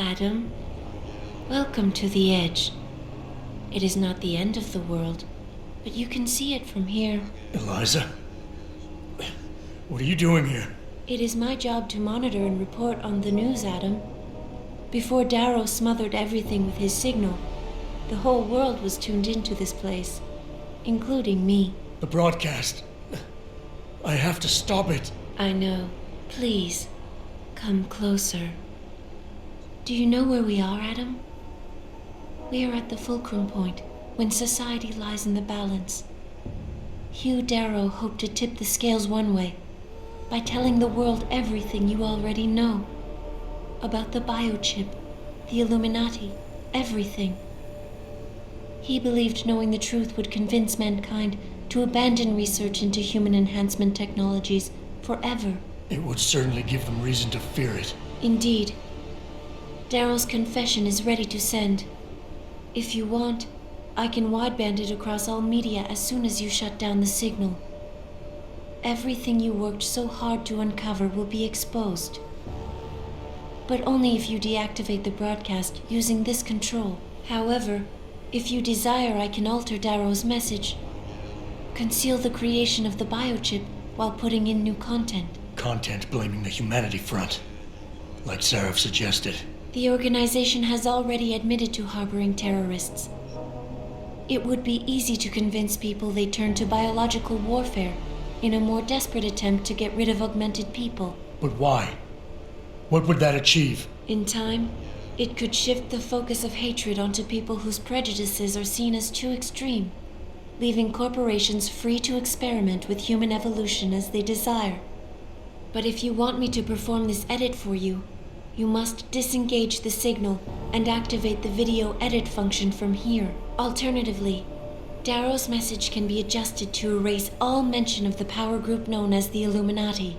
Adam, welcome to the edge. It is not the end of the world, but you can see it from here. Eliza? What are you doing here? It is my job to monitor and report on the news, Adam. Before Darrow smothered everything with his signal, the whole world was tuned into this place, including me. The broadcast. I have to stop it. I know. Please, come closer. Do you know where we are, Adam? We are at the fulcrum point, when society lies in the balance. Hugh Darrow hoped to tip the scales one way, by telling the world everything you already know. About the biochip, the Illuminati, everything. He believed knowing the truth would convince mankind to abandon research into human enhancement technologies forever. It would certainly give them reason to fear it. Indeed. Darrow's confession is ready to send. If you want, I can wideband it across all media as soon as you shut down the signal. Everything you worked so hard to uncover will be exposed. But only if you deactivate the broadcast using this control. However, if you desire, I can alter Darrow's message. Conceal the creation of the biochip while putting in new content. Content blaming the humanity front, like Sarif suggested. The organization has already admitted to harboring terrorists. It would be easy to convince people they turn to biological warfare in a more desperate attempt to get rid of augmented people. But why? What would that achieve? In time, it could shift the focus of hatred onto people whose prejudices are seen as too extreme, leaving corporations free to experiment with human evolution as they desire. But if you want me to perform this edit for you, you must disengage the signal and activate the video edit function from here. Alternatively, Darrow's message can be adjusted to erase all mention of the power group known as the Illuminati.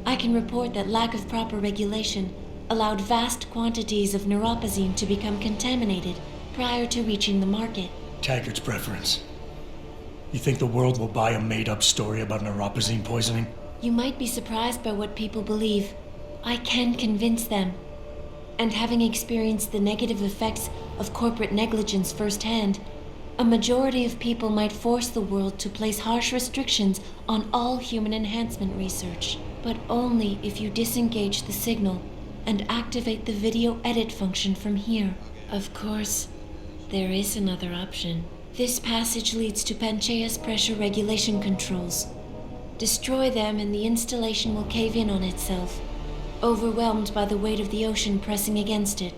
I can report that lack of proper regulation allowed vast quantities of neuropozyne to become contaminated prior to reaching the market. Taggart's preference. You think the world will buy a made-up story about neuropozyne poisoning? You might be surprised by what people believe. I can convince them. And having experienced the negative effects of corporate negligence firsthand, a majority of people might force the world to place harsh restrictions on all human enhancement research. But only if you disengage the signal and activate the video edit function from here. Of course, there is another option. This passage leads to Panchaea's pressure regulation controls. Destroy them and the installation will cave in on itself, overwhelmed by the weight of the ocean pressing against it.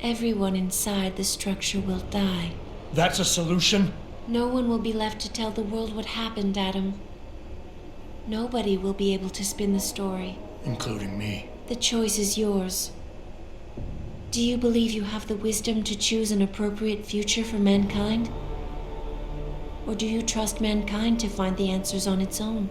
Everyone inside the structure will die. That's a solution? No one will be left to tell the world what happened, Adam. Nobody will be able to spin the story. Including me. The choice is yours. Do you believe you have the wisdom to choose an appropriate future for mankind? Or do you trust mankind to find the answers on its own?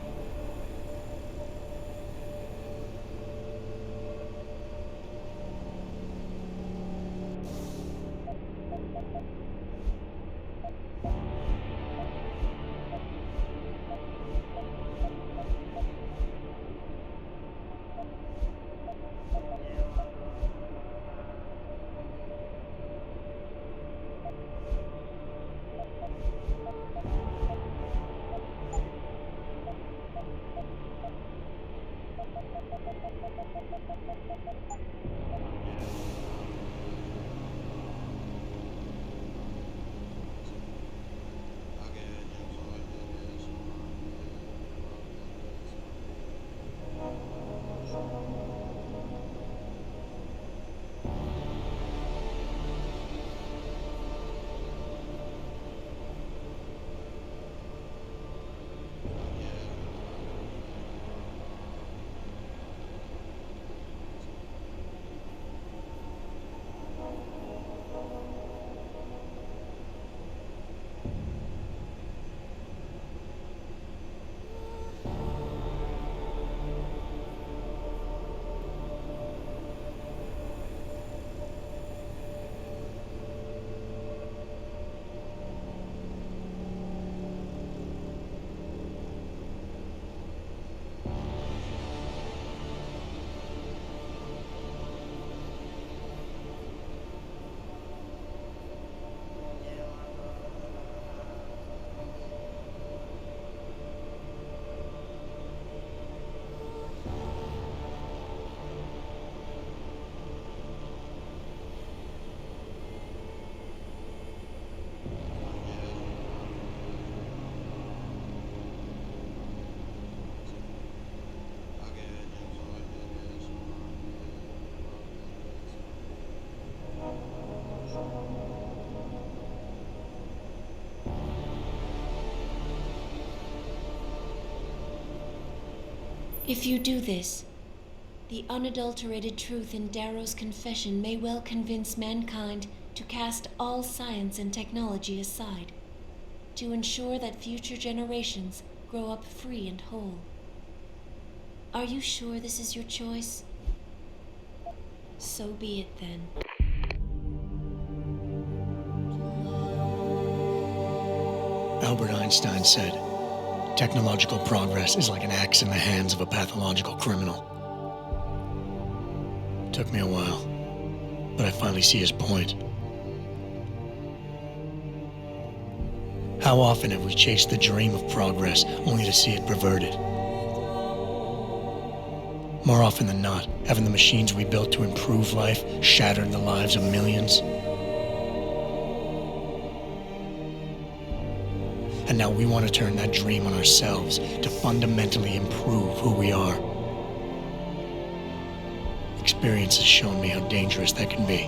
If you do this, the unadulterated truth in Darrow's confession may well convince mankind to cast all science and technology aside, to ensure that future generations grow up free and whole. Are you sure this is your choice? So be it then. Albert Einstein said, technological progress is like an axe in the hands of a pathological criminal. It took me a while, but I finally see his point. How often have we chased the dream of progress only to see it perverted? More often than not, haven't the machines we built to improve life shattered the lives of millions? And now we want to turn that dream on ourselves to fundamentally improve who we are. Experience has shown me how dangerous that can be.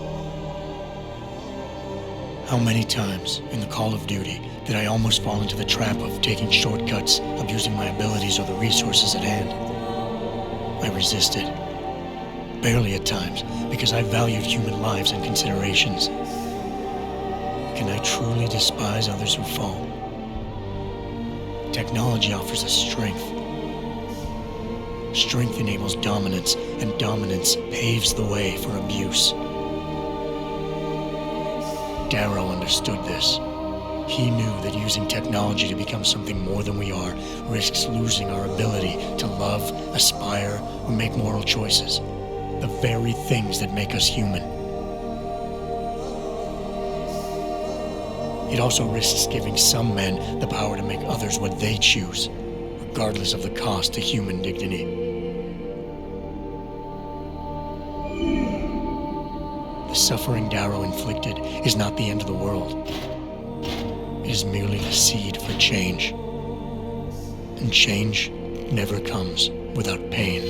How many times in the call of duty did I almost fall into the trap of taking shortcuts, abusing my abilities or the resources at hand? I resisted, barely at times, because I valued human lives and considerations. Can I truly despise others who fall? Technology offers us strength. Strength enables dominance, and dominance paves the way for abuse. Darrow understood this. He knew that using technology to become something more than we are risks losing our ability to love, aspire, or make moral choices. The very things that make us human. It also risks giving some men the power to make others what they choose, regardless of the cost to human dignity. The suffering Darrow inflicted is not the end of the world. It is merely the seed for change. And change never comes without pain.